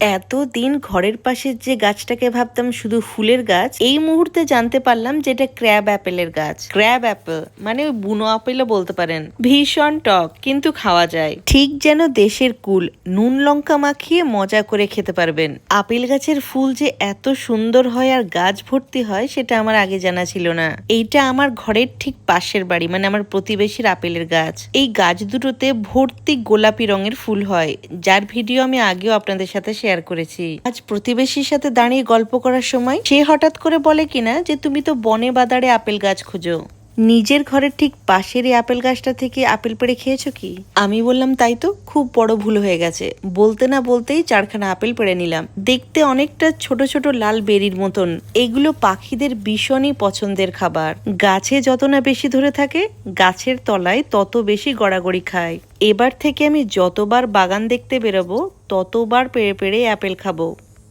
এতদিন ঘরের পাশে যে গাছটাকে ভাবতাম শুধু ফুলের গাছ, এই মুহূর্তে জানতে পারলাম যে এটা ক্র্যাব অ্যাপেলের গাছ। ক্র্যাব অ্যাপেল মানে ওই বুনো আপেলও বলতে পারেন। ভীষণ টক কিন্তু খাওয়া যায়, ঠিক যেন দেশের কুল। নুন লঙ্কা মাখিয়ে মজা করে খেতে পারবেন। আপেল গাছের ফুল যে এত সুন্দর হয় আর গাছ ভর্তি হয় সেটা আমার আগে জানা ছিল না। এইটা আমার ঘরের ঠিক পাশের বাড়ি, মানে আমার প্রতিবেশীর আপেলের গাছ। এই গাছ দুটোতে ভর্তি গোলাপি রঙের ফুল হয়, যার ভিডিও আমি আগেও আপনাদের সাথে শেয়ার করেছি। আজ প্রতিবেশীর সাথে দাঁড়িয়ে গল্প করার সময় সে হঠাৎ করে বলে কিনা যে তুমি তো বনে বাদারে আপেল গাছ খোঁজো, নিজের ঘরের ঠিক পাশের এই আপেল গাছটা থেকে আপেল পেড়ে খেয়েছো কি? আমি বললাম তাই তো, খুব বড় ভুল হয়ে গেছে। বলতে না বলতেই 4খানা আপেল পেড়ে নিলাম। দেখতে অনেকটা ছোট ছোট লাল বেরির মতন। এগুলো পাখিদের ভীষণই পছন্দের খাবার। গাছে যত না বেশি ধরে থাকে, গাছের তলায় তত বেশি গড়াগড়ি খায়। এবার থেকে আমি যতবার বাগান দেখতে বেরোবো ততবার পেড়ে পেড়ে আপেল খাবো।